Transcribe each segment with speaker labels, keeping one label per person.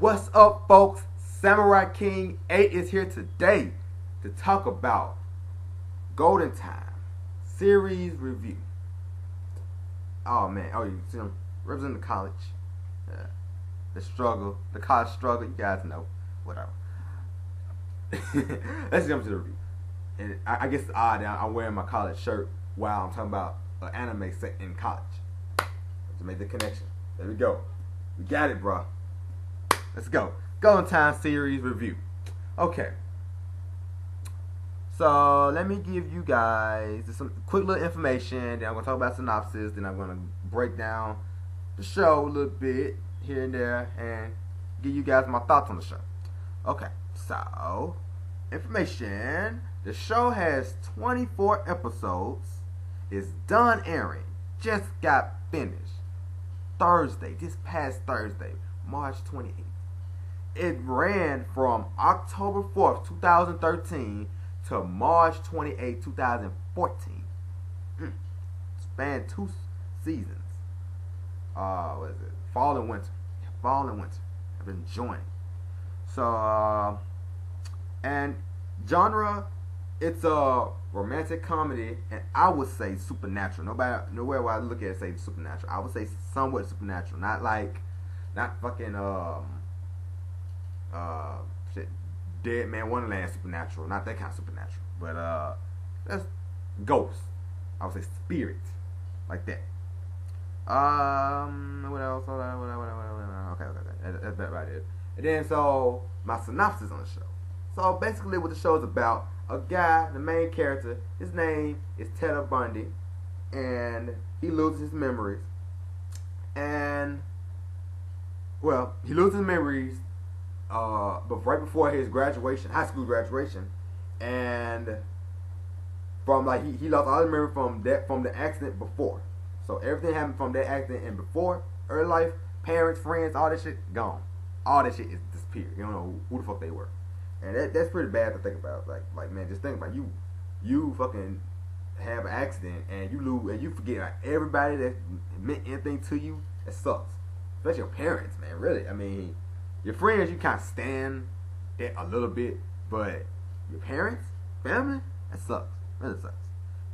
Speaker 1: What's up, folks? Samurai King 8 is here today to talk about Golden Time series review. Oh man, you see him representing the college, the struggle, the college struggle. You guys know, whatever. Let's jump to the review. And I guess it's odd that I'm wearing my college shirt while I'm talking about an anime set in college. To make the connection. There we go. We got it, bro. Let's go. Golden Time series review. Okay. So let me give you guys some quick little information. Then I'm gonna talk about synopsis. Then I'm gonna break down the show a little bit here and there and give you guys my thoughts on the show. Okay. So information. The show has 24 episodes. It's done airing. Just got finished. Thursday, this past Thursday, March 28th. It ran from October 4th, 2013 to March 28th, 2014. Spanned 2 seasons. What is it? Fall and winter. Fall and winter. I've been enjoying. So, and genre, it's a romantic comedy, and I would say supernatural. Nowhere where I look at it say supernatural. I would say somewhat supernatural, not fucking shit, Dead Man Wonderland supernatural, not that kind of supernatural, but that's ghosts. I would say spirit, like that. What else? Okay, that's that right there. And then so my synopsis on the show. So basically, what the show is about. A guy, the main character, his name is Ted Bundy, and he loses his memories. And, well, he loses memories but right before his graduation, high school graduation. And from he lost all the memory from the accident before. So everything happened from that accident and before, early life, parents, friends, all that shit, gone. All that shit is disappeared. You don't know who the fuck they were. And that's pretty bad to think about. Like man, just think about you fucking have an accident and you lose and you forget everybody that meant anything to you. It sucks, especially your parents, man. Really, I mean, your friends you kind of stand that a little bit, but your parents, family, that sucks. Really sucks.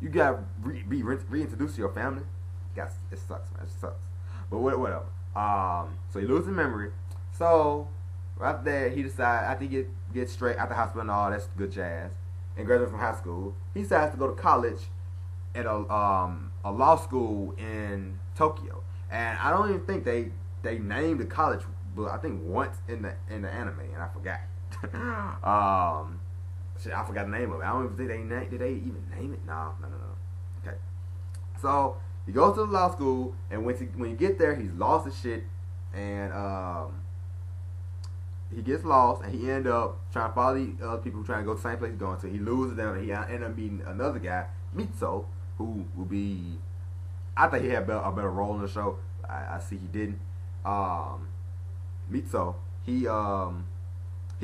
Speaker 1: You gotta be reintroduced to your family. It sucks, man. It sucks. But whatever. So you lose the memory. So right there, he decides after he gets straight out the hospital and all that's good jazz, and graduates from high school, he decides to go to college at a law school in Tokyo. And I don't even think they named the college, but I think once in the anime, and I forgot. Shit, I forgot the name of it. I don't even think did they even name it? No. Okay, so he goes to the law school, and when you get there, he's lost his shit, and he gets lost, and he end up trying to follow the other people trying to go to the same place he's going to. He loses them, and he end up meeting another guy, Mitsuo, who will be. I think he had a better role in the show. I see he didn't. Mitsuo, he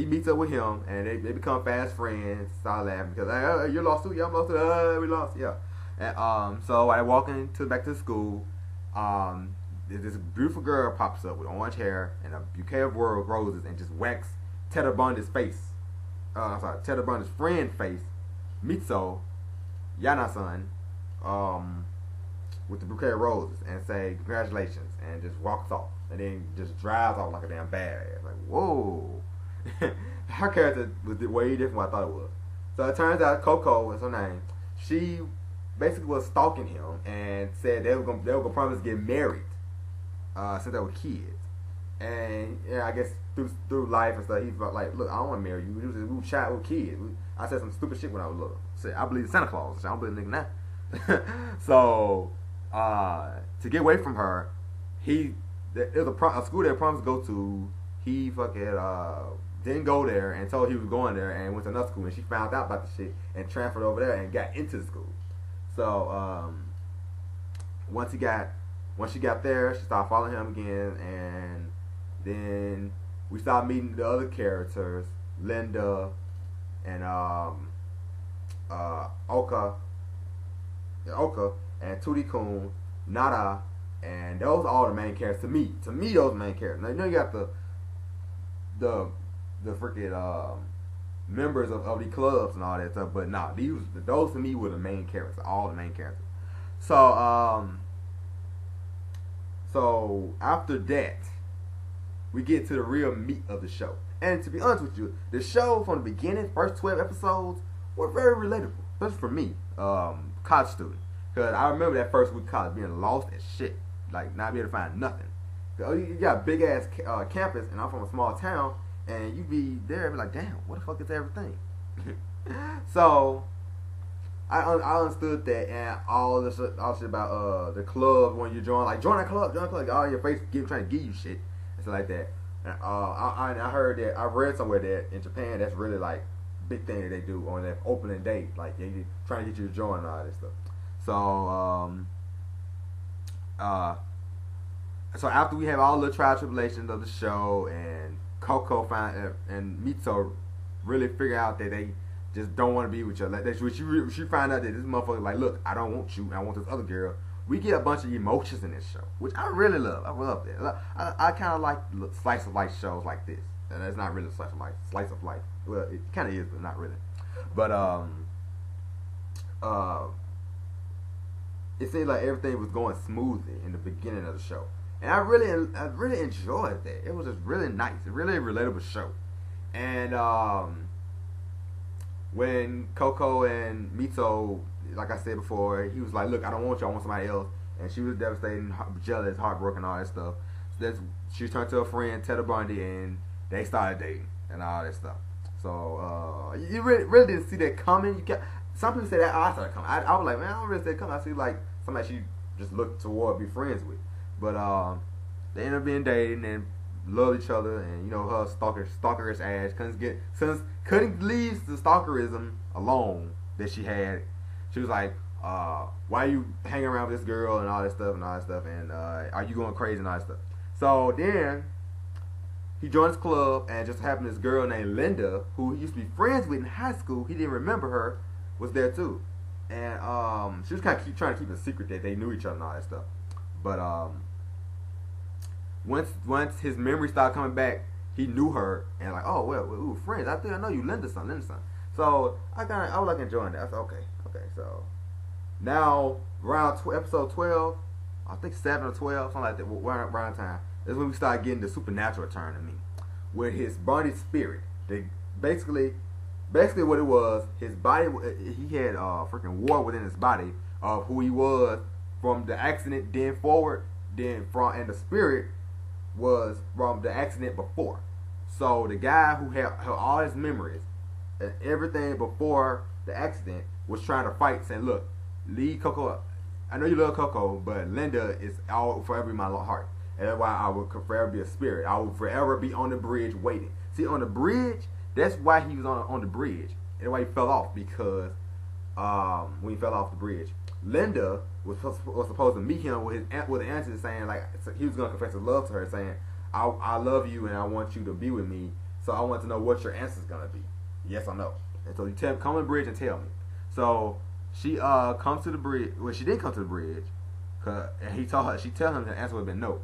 Speaker 1: meets up with him, and they become fast friends. Start laughing because hey, you're lost too. Yeah, I'm lost too. We lost. Yeah. And, so I walking back to school. This beautiful girl pops up with orange hair and a bouquet of roses and just whacks Ted Bundy's face. Ted Bundy's friend face, Mitsuo, Yana-san, with the bouquet of roses and say congratulations and just walks off and then just drives off like a damn badass. Like whoa, her character was way different than what I thought it was. So it turns out Coco is her name. She basically was stalking him and said they were gonna promise to get married. Since they were kids, and yeah, I guess through life and stuff, he's like, look, I don't want to marry you. We were child, kids. I said some stupid shit when I was little. Said I believe in Santa Claus. I don't believe in nigga now. So to get away from her, there was a school that promised to go to. He fucking didn't go there and told he was going there and went to another school, and she found out about the shit and transferred over there and got into the school. So once she got there, she started following him again, and then we started meeting the other characters, Linda and Oka, and Turi-kun, Nada, and those are all the main characters to me. To me, those main characters. Now you know you got the freaking members of the clubs and all that stuff. But nah, those to me were the main characters, all the main characters. So after that, we get to the real meat of the show. And to be honest with you, the show from the beginning, first 12 episodes, were very relatable, especially for me, college student. Because I remember that first week of college being lost as shit, like not being able to find nothing. You got a big ass campus, and I'm from a small town, and you be there and be like, damn, what the fuck is everything? So I understood that, and all this shit about the club when you join that club, all your face trying to give you shit and stuff like that. And I heard that, I read somewhere that in Japan that's really like big thing that they do on that opening date, like they trying to get you to join and all this stuff. So after we have all the trial tribulations of the show, and Coco and Mitsuo really figure out that they just don't want to be with each other. Like she find out that this motherfucker like, look, I don't want you, I want this other girl. We get a bunch of emotions in this show, which I really love. I love that. I kind of like slice of life shows like this. And it's not really a slice of life. Slice of life. Well, it kind of is, but not really. But it seemed like everything was going smoothly in the beginning of the show, and I really enjoyed that. It was just really nice, a really relatable show. And when Coco and Mito, like I said before, he was like, "Look, I don't want you. I want somebody else," and she was devastated, jealous, heartbroken, all that stuff. So she turned to her friend Teta Bundy, and they started dating and all that stuff. So you really didn't see that coming. Some people say that I saw it coming. I was like, man, I don't really see it coming. I see like somebody she just looked toward, be friends with. But they ended up being dating and loved each other, and you know, her stalkerish ass couldn't leave the stalkerism alone that she had. She was like, why you hanging around with this girl and all that stuff, and are you going crazy and all that stuff? So then he joined his club, and just happened this girl named Linda, who he used to be friends with in high school, he didn't remember her, was there too. And she was kind of trying to keep a secret that they knew each other and all that stuff. But once his memory started coming back, he knew her, and like, oh well, we were friends. I think I know you, Linda's son. So I was like enjoying that. I said, okay. So now around episode 12, I think 7 or 12, something like that. Around time is when we start getting the supernatural turn to me, with his body spirit. They basically what it was, his body, he had freaking war within his body of who he was from the accident then forward, and the spirit was from the accident before. So the guy who had all his memories and everything before the accident was trying to fight, saying, look, leave Coco. I know you love Coco, but Linda is forever in my heart. And that's why I will forever be a spirit. I will forever be on the bridge waiting. See, on the bridge, that's why he was on the bridge. And why he fell off, because when he fell off the bridge, Linda was supposed to meet him with an answer saying, like, he was going to confess his love to her, saying, I love you and I want you to be with me. So I want to know what your answer is going to be. Yes or no. And so you come on the bridge and tell me. So she comes to the bridge. Well, she didn't come to the bridge, and she tell him the answer would have been no.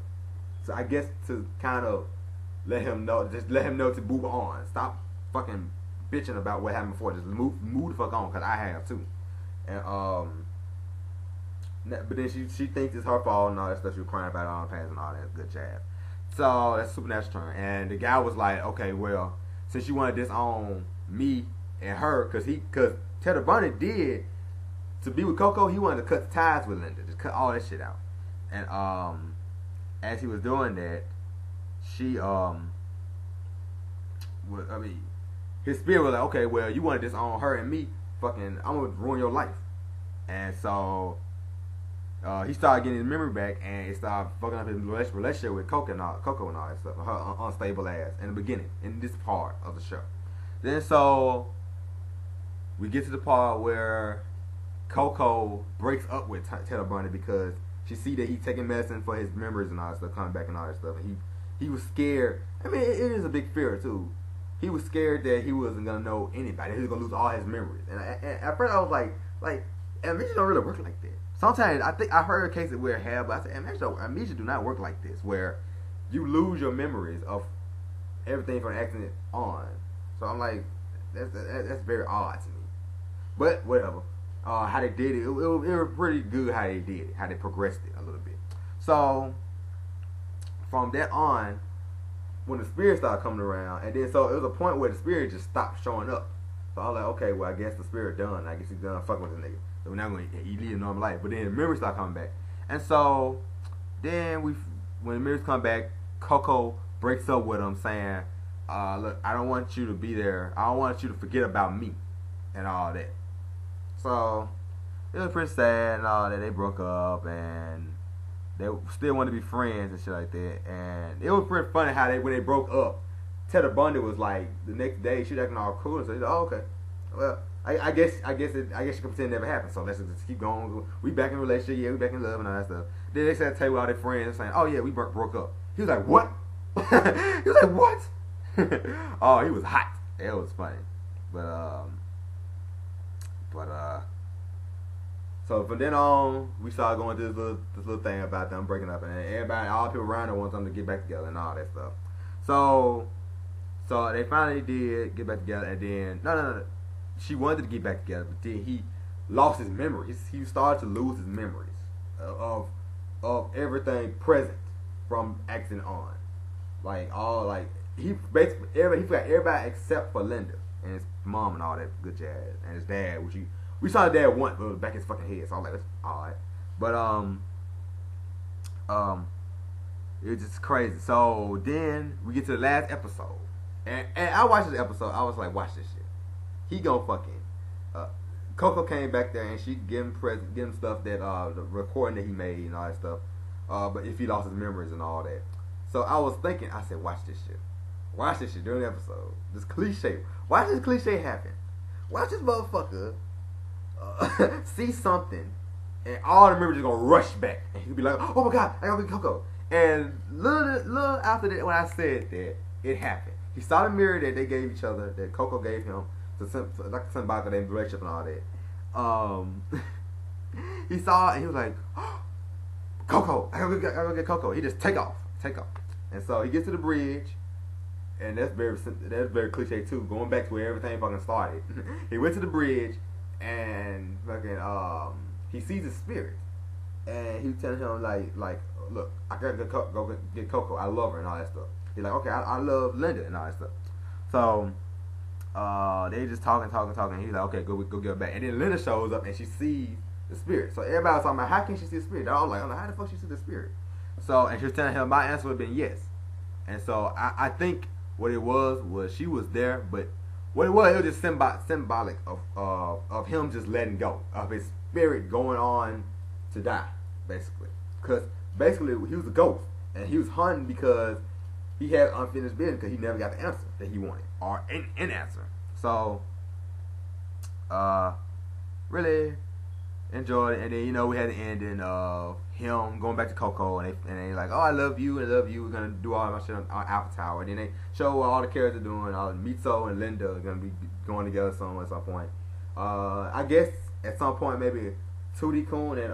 Speaker 1: So I guess to kind of let him know to move on. Stop fucking bitching about what happened before. Just move the fuck on, because I have too. And but then she thinks it's her fault and all that stuff. She was crying about it on pants and all that. Good job. So that's supernatural turn. And the guy was like, okay, well, since you want to disown me and her, because Tedder Bunny did, to be with Coco, he wanted to cut the ties with Linda, just cut all that shit out. And as he was doing that, his spirit was like, okay, well, you want to disown her and me, fucking, I'm gonna ruin your life. And so he started getting his memory back, and it started fucking up his relationship with Coco and all that stuff, her unstable ass in the beginning, in this part of the show. Then so we get to the part where Coco breaks up with Tedder Bunny because she see that he's taking medicine for his memories and all that stuff, coming back and all that stuff. And he was scared. I mean, it is a big fear too. He was scared that he wasn't gonna know anybody. He was gonna lose all his memories. And at first I was like, amnesia don't really work like that. Sometimes I think I heard a case where it had, but I said amnesia do not work like this, where you lose your memories of everything from accident on. So I'm like, that's very odd to me. But whatever. How they did it, it was pretty good how they did it, how they progressed it a little bit. So from that on, when the spirit started coming around, and then so it was a point where the spirit just stopped showing up. So I was like, okay, well I guess the spirit done. I guess he's done fucking with the nigga. So we're not gonna he lead a normal life. But then the memories start coming back, and so then when the memories come back, Coco breaks up with him, saying, "Look, I don't want you to be there. I don't want you to forget about me, and all that." So it was pretty sad and all that. They broke up and they still want to be friends and shit like that. And it was pretty funny how when they broke up, Tedder Bundy was like the next day she was acting all cool and so he's like, "Oh, okay, well, I guess you can pretend it never happened. So let's just keep going. We back in a relationship, yeah, we back in love and all that stuff." Then they sat at the table with all their friends saying, "Oh yeah, we broke up." He was like, "What?" He was like, "What?" Oh, he was hot. It was funny, but so from then on, we started going through this little thing about them breaking up, and everybody, all the people around them want them to get back together and all that stuff. So they finally did get back together, and then no, she wanted to get back together, but then he lost his memories. He started to lose his memories of everything present from acting on, he basically he forgot everybody except for Linda and his mom and all that good jazz, and his dad, which we saw his dad once, but it was back in his fucking head, so I was like, that's alright. But it was just crazy. So then we get to the last episode, and I watched this episode. I was like, watch this shit. He gonna fucking Coco came back there and she give him stuff that the recording that he made and all that stuff. But if he lost his memories and all that, so I was thinking, I said, watch this shit. Watch this shit during the episode. This cliche. Watch this cliche happen. Watch this motherfucker see something, and all the memories are gonna rush back, and he'll be like, "Oh my god, I gotta get Coco." And little after that, when I said that, it happened. He saw the mirror that they gave each other, that Coco gave him, like a symbolic of their relationship and all that. He saw it and he was like, "Oh, Coco, I gotta get Coco." He just take off, and so he gets to the bridge. And that's very cliche too. Going back to where everything fucking started. He went to the bridge, and fucking he sees his spirit, and he was telling him like, "Look, I gotta go get Coco. I love her and all that stuff." He's like, "Okay, I love Linda and all that stuff." So they just talking. He's like, "Okay, go get her back." And then Linda shows up and she sees the spirit. So everybody was talking about, how can she see the spirit? I was like, how the fuck she see the spirit? So, and she was telling him my answer would have been yes. And so I think what it was she was there, but what it was just symbolic of him just letting go, of his spirit going on to die, basically. Because basically he was a ghost, and he was hunting because he had unfinished business because he never got the answer that he wanted, or an answer. So really enjoyed it. And then we had the ending of him going back to Coco, and they like, "Oh, I love you, we're gonna do all my shit on Alpha Tower." And then they show what all the characters are doing. Mitsu and Linda are gonna be going together at some point. I guess at some point maybe Tootie Kun and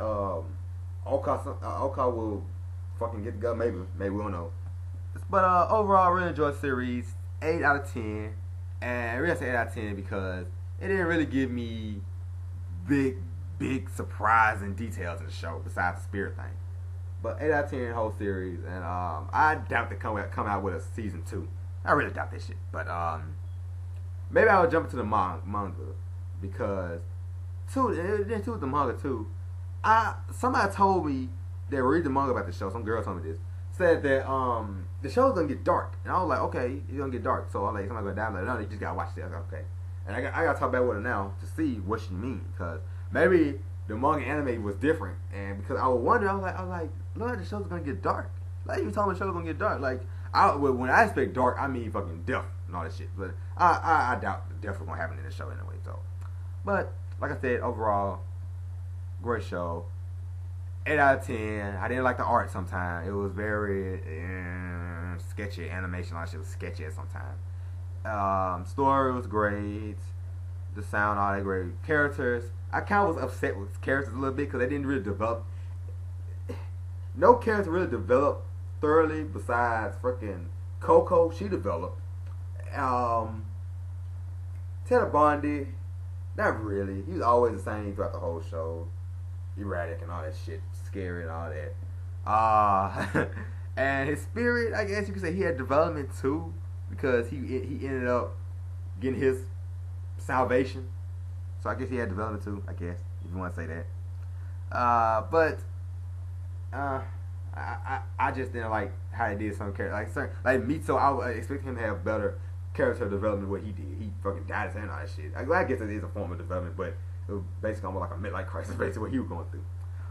Speaker 1: Oka will fucking get together. Maybe we don't know. But overall, I really enjoyed the series. 8 out of 10, and I really say 8 out of 10 because it didn't really give me big surprise and details in the show besides the spirit thing. But 8 out of 10 whole series, and I doubt they come out with a season 2. I really doubt that shit. But maybe I will jump into the manga because with the manga too. Somebody told me they read the manga about the show. Some girl told me this. Said that the show's gonna get dark, and I was like, okay, it's gonna get dark. So I'm like, somebody gonna die. I'm like, no, you just gotta watch this. I was like, okay. And I gotta talk back with her now to see what she means, because maybe the manga anime was different, and because I was wondering, I was like, Lord, the show's gonna get dark. Like you told me, the show's gonna get dark. Like when I expect dark, I mean fucking death and all that shit. But I doubt the death was gonna happen in the show anyway. So, but like I said, overall, great show. 8 out of 10. I didn't like the art sometimes. It was very sketchy. Animation, all that shit was sketchy at sometimes. Story was great. The sound, all that great. Characters, I kind of was upset with characters a little bit because they didn't really develop. No character really developed thoroughly besides freaking Coco, she developed. Ted Bundy, not really. He was always the same throughout the whole show. Erratic and all that shit, scary and all that. And his spirit, I guess you could say he had development too, because he ended up getting his salvation. So I guess he had development too, I guess, if you want to say that. But I just didn't like how he did some character. Like Mitsu, I expect him to have better character development than what he did. He fucking dyed his hand on that shit. I guess it is a form of development, but it was basically almost like a midlife crisis, basically what he was going through.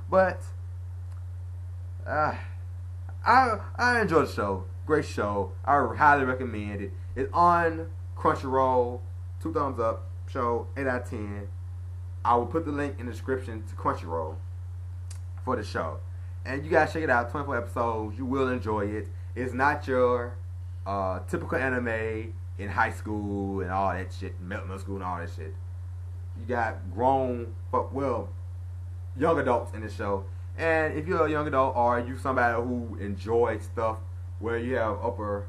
Speaker 1: But I enjoyed the show. Great show. I highly recommend it. It's on CrunchyRoll. 2 thumbs up. Show 8 out of 10. I will put the link in the description to CrunchyRoll for the show. And you guys check it out. 24 episodes. You will enjoy it. It's not your typical anime in high school and all that shit, middle school and all that shit. You got grown, young adults in the show. And if you're a young adult or you somebody who enjoys stuff where you have upper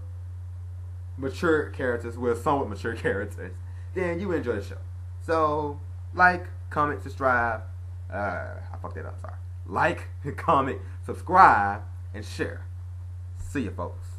Speaker 1: mature characters with somewhat mature characters, then you enjoy the show. So, like, comment, subscribe. I fucked that up, sorry. Like, comment, subscribe, and share. See you, folks.